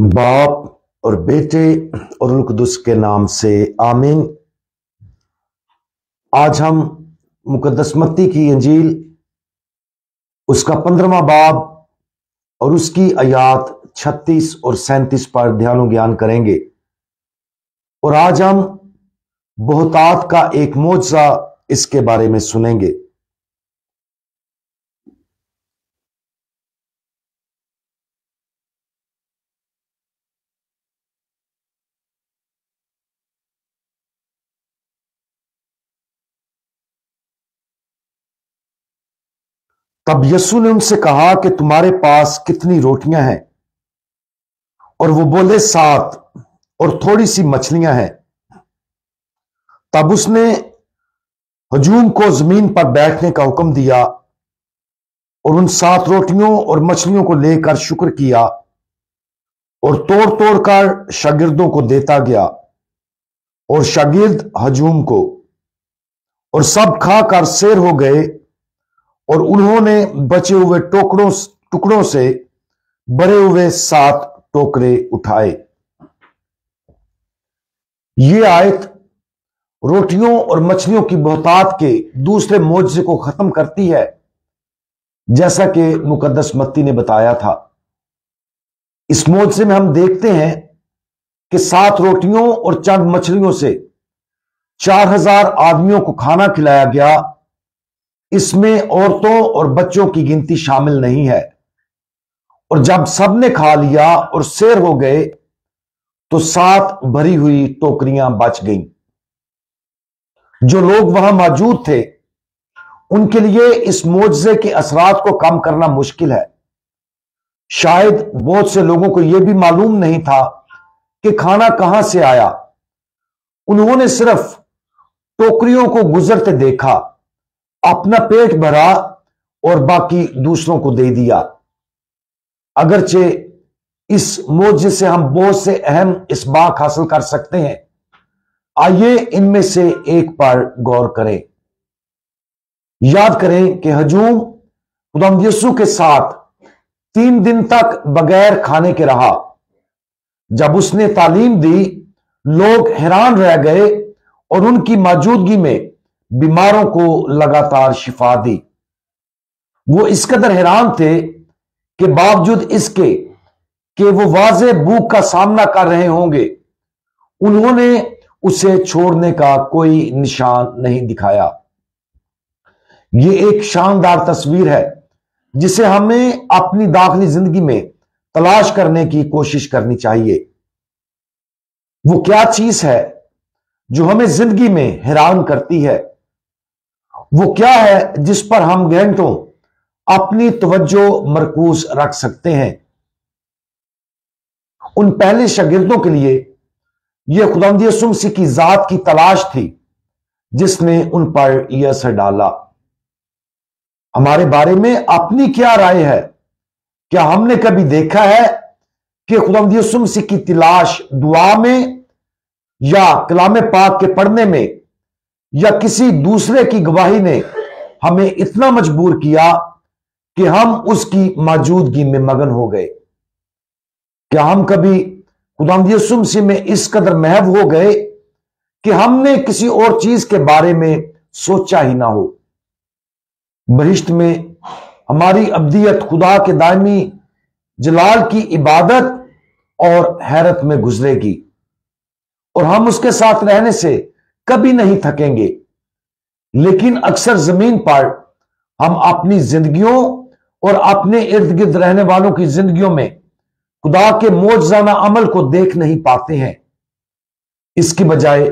बाप और बेटे और रूह कुदुस के नाम से आमीन। आज हम मुकद्दस मत्ती की इंजील उसका 15वां बाब और उसकी आयात 36 और 37 पर ध्यान ज्ञान करेंगे। और आज हम बहुतात का एक मौजज़ा इसके बारे में सुनेंगे। तब यीशु ने उनसे कहा कि तुम्हारे पास कितनी रोटियां हैं? और वो बोले 7 और थोड़ी सी मछलियां हैं। तब उसने हजूम को जमीन पर बैठने का हुक्म दिया और उन 7 रोटियों और मछलियों को लेकर शुक्र किया और तोड़ तोड़ कर शागिर्दों को देता गया और शागिर्द हजूम को, और सब खाकर सैर हो गए। और उन्होंने बचे हुए टुकड़ों से भरे हुए 7 टोकरे उठाए। ये आयत रोटियों और मछलियों की बहुतात के दूसरे मौजज़े को खत्म करती है, जैसा कि मुकद्दस मत्ती ने बताया था। इस मौजज़े में हम देखते हैं कि 7 रोटियों और चंद मछलियों से 4000 आदमियों को खाना खिलाया गया। इसमें औरतों और बच्चों की गिनती शामिल नहीं है। और जब सबने खा लिया और सैर हो गए तो 7 भरी हुई टोकरियां बच गईं। जो लोग वहां मौजूद थे उनके लिए इस मौजज़े के असरात को कम करना मुश्किल है। शायद बहुत से लोगों को यह भी मालूम नहीं था कि खाना कहां से आया। उन्होंने सिर्फ टोकरियों को गुजरते देखा, अपना पेट भरा और बाकी दूसरों को दे दिया। अगरचे इस मौजज़े से हम बहुत से अहम इसबाक हासिल कर सकते हैं। आइए इनमें से एक पर गौर करें। याद करें कि हजूम खुदावंद यीशु के साथ 3 दिन तक बगैर खाने के रहा। जब उसने तालीम दी, लोग हैरान रह गए और उनकी मौजूदगी में बीमारों को लगातार शिफा दी। वो इस कदर हैरान थे कि बावजूद इसके कि वो वाज़े भूख का सामना कर रहे होंगे, उन्होंने उसे छोड़ने का कोई निशान नहीं दिखाया। ये एक शानदार तस्वीर है जिसे हमें अपनी दाखिली जिंदगी में तलाश करने की कोशिश करनी चाहिए। वो क्या चीज है जो हमें जिंदगी में हैरान करती है? वो क्या है जिस पर हम घंटों अपनी तवज्जो मरकूज रख सकते हैं? उन पहले शागिर्दों के लिए यह खुदावंद यीशु मसीह की जात की तलाश थी जिसने उन पर यह असर डाला। हमारे बारे में अपनी क्या राय है? क्या हमने कभी देखा है कि खुदावंद यीशु मसीह की तलाश दुआ में या कलाम पाक के पढ़ने में या किसी दूसरे की गवाही ने हमें इतना मजबूर किया कि हम उसकी मौजूदगी में मगन हो गए? क्या हम कभी खुदावंद यीशु मसीह में इस कदर महव हो गए कि हमने किसी और चीज के बारे में सोचा ही ना हो? बहिश्त में हमारी अब्दियत खुदा के दायमी जलाल की इबादत और हैरत में गुजरेगी और हम उसके साथ रहने से कभी नहीं थकेंगे। लेकिन अक्सर जमीन पर हम अपनी जिंदगियों और अपने इर्द गिर्द रहने वालों की जिंदगियों में खुदा के मौजज़ाना अमल को देख नहीं पाते हैं। इसकी बजाय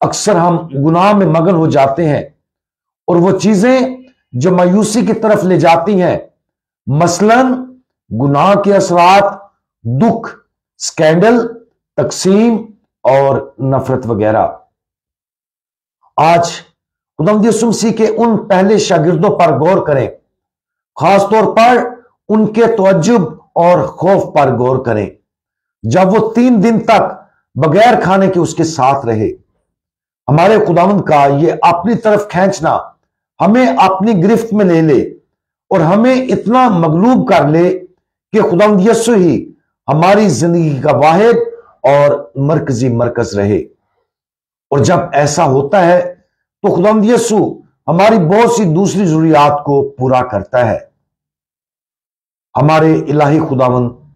अक्सर हम गुनाह में मगन हो जाते हैं और वो चीजें जो मायूसी की तरफ ले जाती हैं, मसलन गुनाह के असरात, दुख, स्कैंडल, तकसीम और नफरत वगैरह। आज खुदावंद यीशु मसीह के उन पहले शागिर्दों पर गौर करें, खासतौर पर उनके तवज्जुब और खौफ पर गौर करें जब वो 3 दिन तक बगैर खाने के उसके साथ रहे। हमारे खुदावंद का ये अपनी तरफ खींचना हमें अपनी गिरफ्त में ले ले और हमें इतना मगलूब कर ले कि खुदावंद यीशु ही हमारी जिंदगी का वाहिद और मरकजी मरकज रहे। और जब ऐसा होता है तो खुदावंद यीशु हमारी बहुत सी दूसरी जरूरियात को पूरा करता है। हमारे इलाही खुदावंद,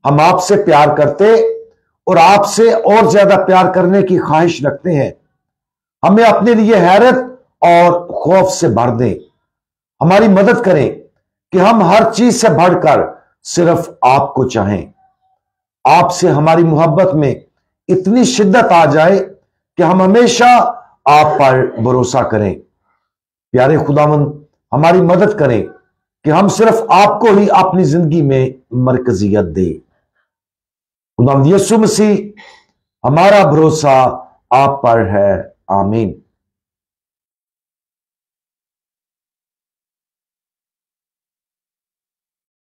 हम आपसे प्यार करते और आपसे और ज्यादा प्यार करने की ख्वाहिश रखते हैं। हमें अपने लिए हैरत और खौफ से भर दें। हमारी मदद करें कि हम हर चीज से बढ़कर सिर्फ आपको चाहें। आपसे हमारी मोहब्बत में इतनी शिद्दत आ जाए कि हम हमेशा आप पर भरोसा करें। प्यारे खुदावंद, हमारी मदद करें कि हम सिर्फ आपको ही अपनी जिंदगी में मरकजियत दें। खुदावंद यीशु मसीह, हमारा भरोसा आप पर है। आमीन।